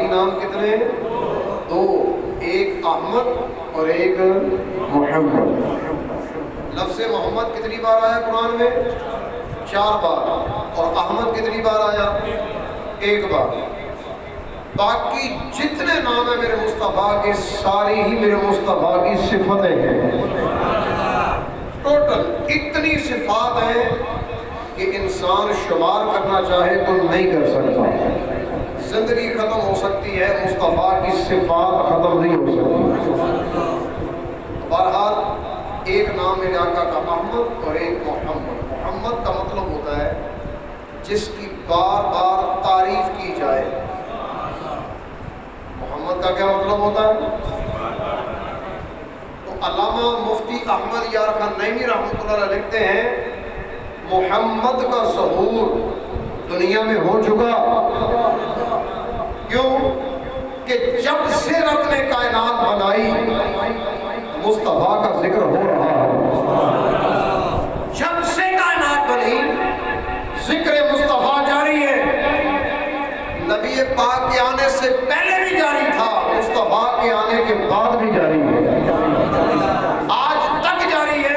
نام کتنے؟ دو، ایک احمد اور ایک محمد۔ لفظ محمد کتنی بار آیا قرآن میں؟ 4 بار، اور احمد کتنی بار آیا؟ 1 بار۔ باقی جتنے نام ہیں میرے مصطفیٰ کے، ساری ہی میرے مصطفیٰ کی صفتیں ہیں۔ ٹوٹل اتنی صفات ہیں کہ انسان شمار کرنا چاہے تو نہیں کر سکتا۔ زندگی ختم ہو سکتی ہے، مصطفیٰ کی صفات ختم نہیں ہو سکتی۔ بہرحال ایک نام میرے آقا کا احمد اور ایک محمد۔ محمد کا مطلب ہوتا ہے جس کی بار بار تعریف کی جائے۔ محمد کا کیا مطلب ہوتا ہے؟ تو علامہ مفتی احمد یار خان نعیمی رحمۃ اللہ علیہ لکھتے ہیں محمد کا ظہور دنیا میں ہو چکا۔ کیوں کہ جب سے رب نے کائنات بنائی مصطفیٰ کا ذکر ہو رہا ہے۔ جب سے کائنات بنی ذکر مصطفیٰ جاری ہے۔ نبی پاک کے آنے سے پہلے بھی جاری تھا، مصطفیٰ کے آنے کے بعد بھی جاری ہے، آج تک جاری ہے،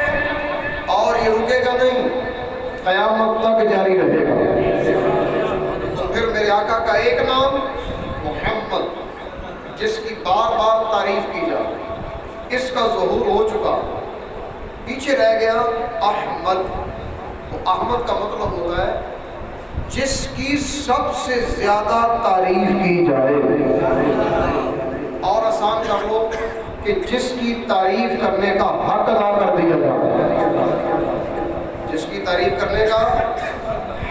اور یہ رکے گا نہیں، قیامت تک جاری رہے گا۔ تو پھر میرے آقا کا ایک نام محمد، جس کی بار بار تعریف کی جائے، اس کا ظہور ہو چکا۔ پیچھے رہ گیا احمد۔ تو احمد کا مطلب ہوتا ہے جس کی سب سے زیادہ تعریف کی جائے، اور آسان کر لو کہ جس کی تعریف کرنے کا حق ادا کر دیا جائے۔ جس کی تعریف کرنے کا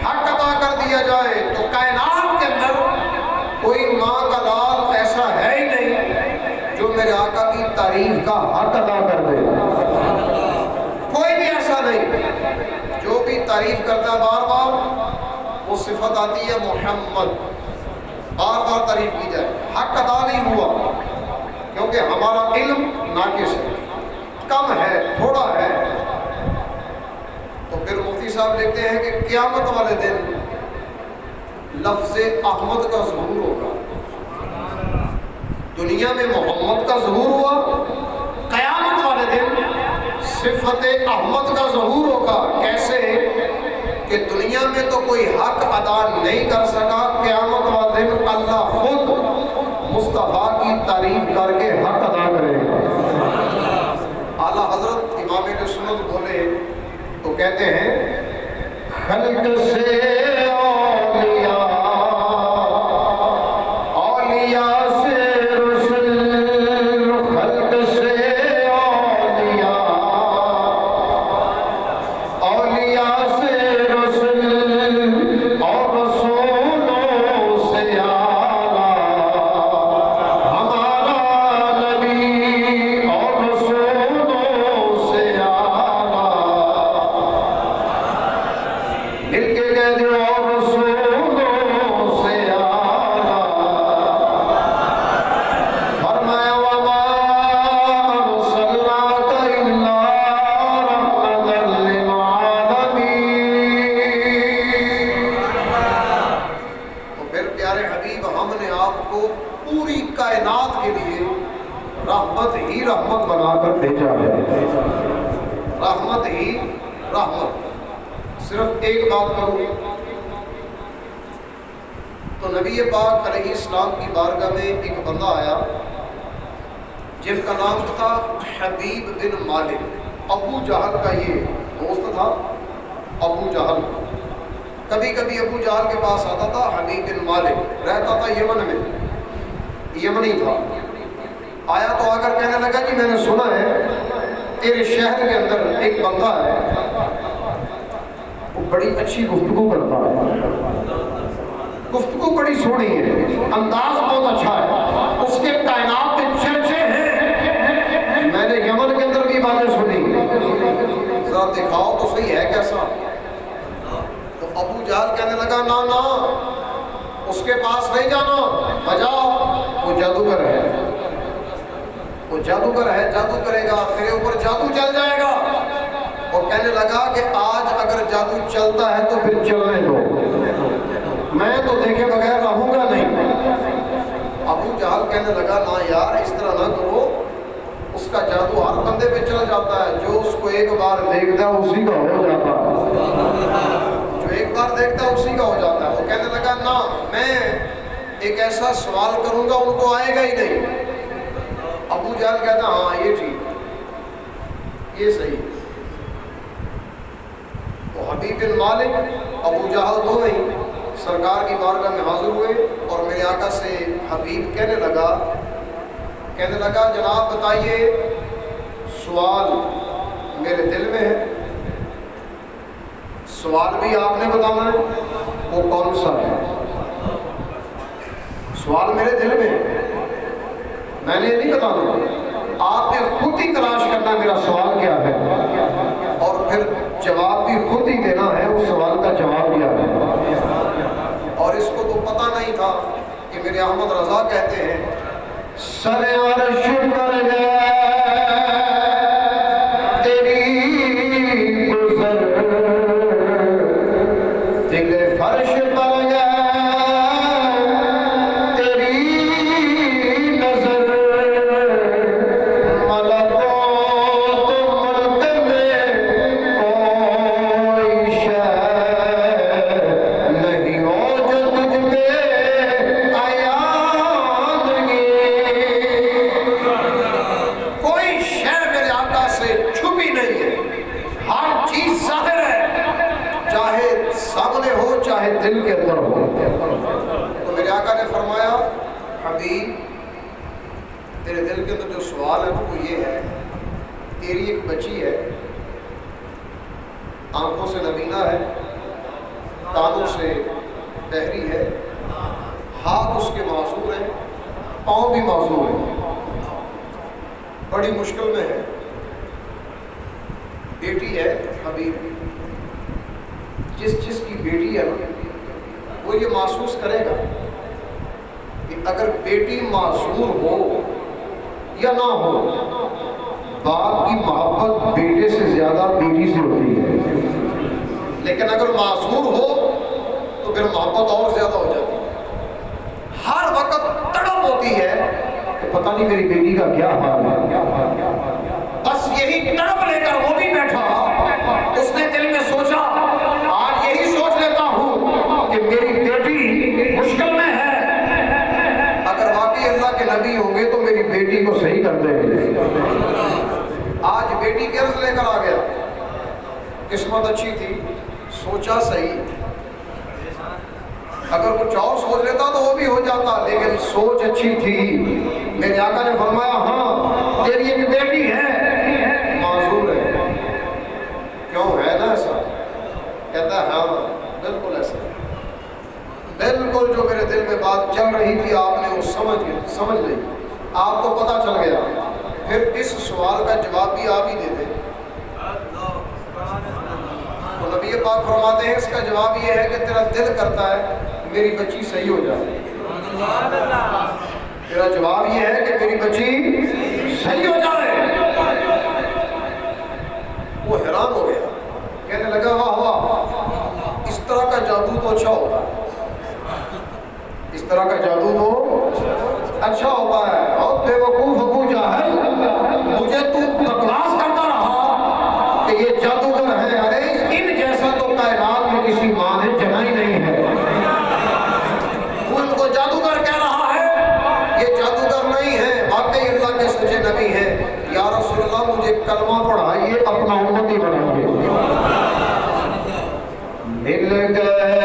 حق ادا کر دیا جائے۔ تو کائنات کے اندر کوئی ماں کا لال ایسا ہے ہی نہیں جو میرے آقا کی تعریف کا حق ادا کر دے۔ کوئی بھی ایسا نہیں۔ جو بھی تعریف کرتا ہے بار بار، وہ صفت آتی ہے محمد، بار بار تعریف کی جائے، حق ادا نہیں ہوا، کیونکہ ہمارا علم ناقص ہے، کم ہے، تھوڑا ہے۔ تو پھر مفتی صاحب لکھتے ہیں کہ قیامت والے دن لفظ احمد کا ظہور ہوگا۔ دنیا میں محمد کا ظہور ہوا، قیامت والے دن صفت احمد کا ظہور ہوگا۔ کیسے کہ دنیا میں تو کوئی حق ادا نہیں کر سکا، قیامت والے دن اللہ خود مصطفیٰ کی تعریف کر کے حق ادا کرے گا۔ اعلیٰ حضرت امام سنت بولے تو کہتے ہیں خلق سے اولیاء، اولیاء سے رسل، خلق سے اولیاء، اولیاء سے رسل، اور رسولوں سے اعلیٰ ہمارا نبی، اور رسولوں سے اعلیٰ۔ مل کے کہہ دو اور رسولوں سے اعلیٰ۔ فرمایا وما ارسلناک الا رحمۃ للعالمین۔ تو پھر پیارے حبیب، ہم نے آپ کو پوری کائنات کے لیے رحمت ہی رحمت بنا کر بھیجا ہے۔ رحمت ہی رحمت۔ صرف ایک بات کروں تو نبی پاک علیہ السلام کی بارگاہ میں ایک بندہ آیا جس کا نام تھا حبیب بن مالک۔ ابو جہل کا یہ دوست تھا، ابو جہل۔ کبھی کبھی ابو جہل کے پاس آتا تھا حبیب بن مالک، رہتا تھا یمن میں، یمنی تھا۔ آیا تو آ کر کہنے لگا کہ میں نے سنا ہے تیرے شہر کے اندر ایک بندہ ہے، وہ بڑی اچھی گفتگو کرتا ہے، گفتگو بڑی سونی ہے، انداز بہت اچھا ہے، اس کے کائنات کے چرچے ہیں، میں نے یمن کے اندر بھی باتیں سنی، ذرا دکھاؤ تو صحیح ہے کیسا۔ تو ابو جہل کہنے لگا نا نا، اس کے پاس نہیں جانا، بجاؤ، وہ جادوگر ہے، وہ جادوگر ہے، جادو کرے گا، تیرے اوپر جادو چل جائے گا۔ اور کہنے لگا کہ آج اگر جادو چلتا ہے تو پھر چلنے دو، میں تو دیکھے بغیر رہوں گا نہیں۔ جہل کہنے لگا نا یار اس طرح نہ کرو، اس کا جادو ہر بندے پہ چل جاتا ہے، جو اس کو ایک بار دیکھتا ہے اسی کا ہو جاتا ہے، جو ایک بار دیکھتا ہے اسی کا ہو جاتا ہے۔ وہ کہنے لگا نا میں ایک ایسا سوال کروں گا ان کو آئے گا ہی نہیں۔ ابو جہل کہتا ہاں یہ ٹھیک، یہ صحیح۔ وہ حبیب بن مالک ابو جہل دو نہیں سرکار کی بارگاہ میں حاضر ہوئے اور میرے آقا سے حبیب کہنے لگا جناب بتائیے سوال میرے دل میں ہے، سوال بھی آپ نے بتانا ہے، وہ کون سا ہے؟ سوال میرے دل میں ہے، میں نے یہ نہیں بتانا، آپ نے خود ہی تلاش کرنا میرا سوال کیا ہے اور پھر جواب بھی خود ہی دینا ہے، اس سوال کا جواب کیا ہے۔ اور اس کو تو پتہ نہیں تھا کہ میرے احمد رضا کہتے ہیں سر عرش پر گئے تیری گزر، دل فرش پر گئے تیری نظر، ملکوت ملک میں کوئی شے نہیں ہو جو تجھ پہ آیادگی، کوئی شے میرے آقا سے چھپی نہیں ہے، ہر چیز ظاہر ہے، چاہے سامنے ہو چاہے دل کے اندر ہو۔ تو میرے آقا نے فرمایا حبیب تیرے دل کے اندر جو سوال ہے وہ یہ ہے، تیری ایک بچی ہے، آنکھوں سے نبینا ہے، کانوں سے بہری ہے، ہاتھ اس کے معذور ہیں، پاؤں بھی معذور ہیں، بڑی مشکل میں ہے، بیٹی ہے حبیب، جس کی بیٹی ہے نا وہ یہ محسوس کرے گا کہ اگر بیٹی معذور ہو یا نہ ہو، باپ کی محبت بیٹے سے زیادہ بیٹی سے ہوتی ہے، لیکن اگر معذور ہو تو پھر محبت اور زیادہ ہو جاتی ہے، ہر وقت تڑپ ہوتی ہے کہ پتہ نہیں میری بیٹی کا کیا حال ہے۔ بس یہی تڑپ لے کر وہ بھی بیٹھا، اس نے دل میں سوچا آج یہی سوچ لیتا ہوں کہ میری بیٹی مشکل میں ہے، اگر واقعی اللہ کے نبی ہوں گے تو میری بیٹی کو صحیح کر دیں گے۔ آج بیٹی قرض لے کر آ گیا، قسمت اچھی تھی، سوچا صحیح، اگر کچھ اور سوچ لیتا تو وہ بھی ہو جاتا، لیکن سوچ اچھی تھی۔ میرے آقا نے فرمایا ہاں تیری ایک بیٹی ہے، معذور ہے، کیوں ہے نا ایسا؟ کہتا ہے ہاں بالکل ایسا، بالکل جو میرے دل میں بات چل رہی تھی آپ نے وہ سمجھ لی، آپ کو پتہ چل گیا، پھر اس سوال کا جواب بھی آپ ہی دیتے۔ تو نبی پاک فرماتے ہیں اس کا جواب یہ ہے کہ تیرا دل کرتا ہے میری بچی صحیح ہو جائے، تیرا جواب یہ ہے کہ میری بچی صحیح ہو جائے۔ وہ حیران ہو گیا، کہنے لگا واہ واہ، اس طرح کا جادو تو اچھا ہوتا ہے، اس طرح کا جادو تو اچھا ہوتا ہے۔ اور بے وقوف ابو جہل، مجھے تو بکواس کرتا رہا کہ یہ جادوگر ہے، ارے ان جیسا تو کائنات میں کسی ماں نے جنا ہی نہیں ہے، تو ان کو جادوگر کہہ رہا ہے، یہ جادوگر نہیں ہے، واقعی اللہ کے سچے نبی ہیں۔ یا رسول اللہ مجھے کلمہ پڑھائیے، اپنا امتی بنائیے۔ مل گئے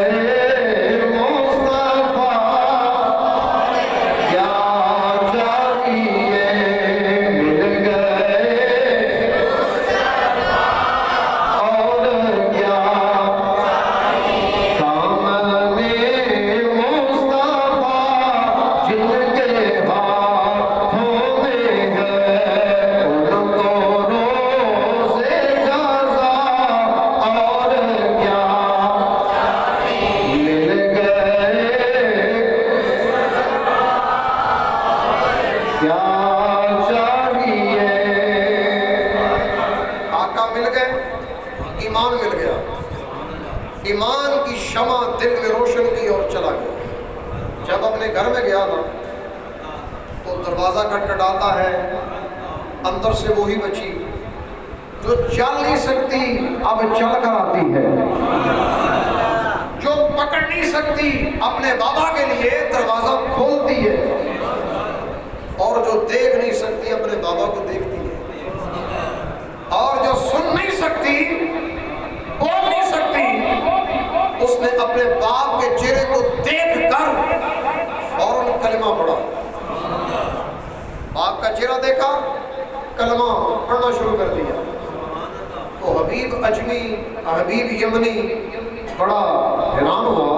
ایمان کی شمع دل میں روشن کی اور چلا گیا۔ جب اپنے گھر میں گیا نا وہ دروازہ کھٹکھٹاتا ہے، اندر سے وہی بچی جو چل نہیں سکتی اب چل کر آتی ہے، جو پکڑ نہیں سکتی اپنے بابا کے لیے دروازہ کھولتی ہے، اور جو دیکھ نہیں سکتی اپنے بابا کو دیکھتی ہے، اور جو سن نہیں سکتی، بول نہیں سکتی، اس نے اپنے باپ کے چہرے کو دیکھ کر فوراً کلمہ پڑھا۔ باپ کا چہرہ دیکھا، کلمہ پڑھنا شروع کر دیا۔ تو حبیب اجمی، حبیب یمنی بڑا حیران ہوا،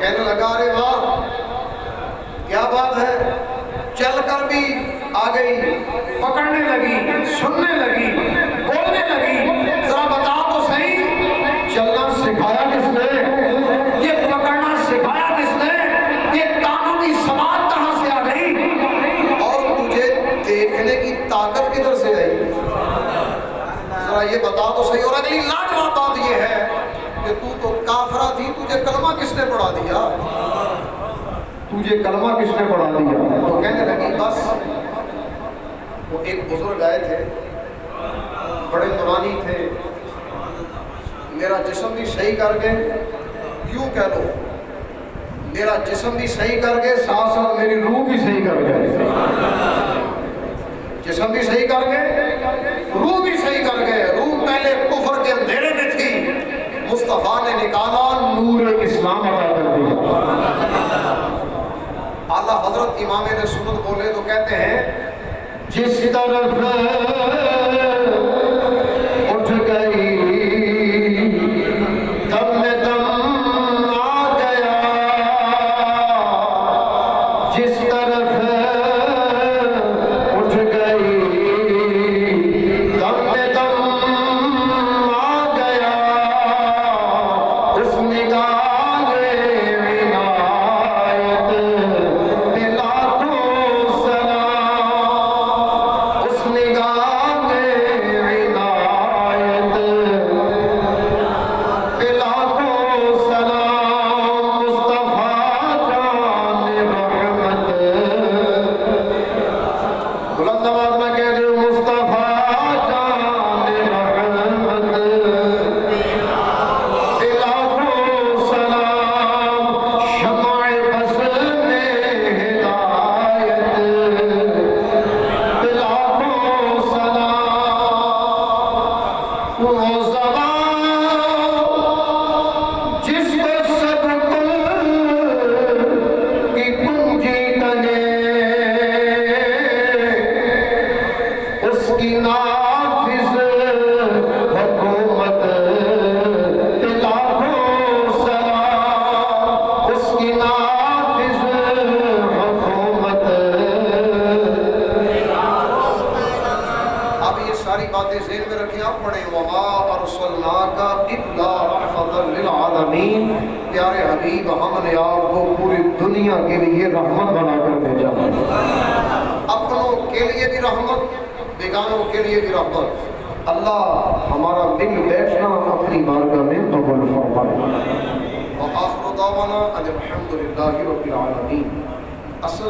کہنے لگا ارے واہ کیا بات ہے، چل کر بھی آ گئی، پکڑنے لگی، سننے لگی، بولنے لگی، ذرا بتا تو صحیح چلنا سکھایا کس نے، یہ پکڑنا سکھایا کس نے، یہ قانونی سماعت کہاں سے آ گئی، اور تجھے دیکھنے کی طاقت کدھر سے آئی، ذرا یہ بتا تو صحیح۔ اور اگلی لاجواب بات یہ ہے کہ تو کافرہ تھی، تجھے کلمہ کس نے پڑھا دیا، تجھے کلمہ کس نے پڑھا دیا؟ تو کہنے لگی بس وہ ایک بزرگ آئے تھے، بڑے نورانی تھے، میرا جسم بھی صحیح کر گئے، یوں کہہ لو میرا جسم بھی صحیح کر گئے، ساتھ ساتھ میری روح بھی صحیح کر گئے، جسم بھی صحیح کر گئے، روح بھی صحیح کر گئے۔ روح پہلے کفر کے اندھیرے میں تھی، مصطفیٰ نے نکالا، نور اسلام عطا کر دیا۔ اعلیٰ حضرت امام سنت بولے تو کہتے ہیں جس طرف اٹھ گئی دم میں دم آ گیا، جس طرف اٹھ گئی دم میں دم آ گیا، اس نگاہ پیارے حبیب ہم نے آپ کو پوری دنیا کے لیے رحمت بنا کر بھیجا، اپنوں کے لیے بھی رحمت، بیگانوں کے لیے بھی رحمت۔ اللہ ہمارا مل بیٹھنا اپنی بارگاہ میں قبول فرمائے۔ وآخر دعوانا ان الحمد للہ رب العالمین۔ اصل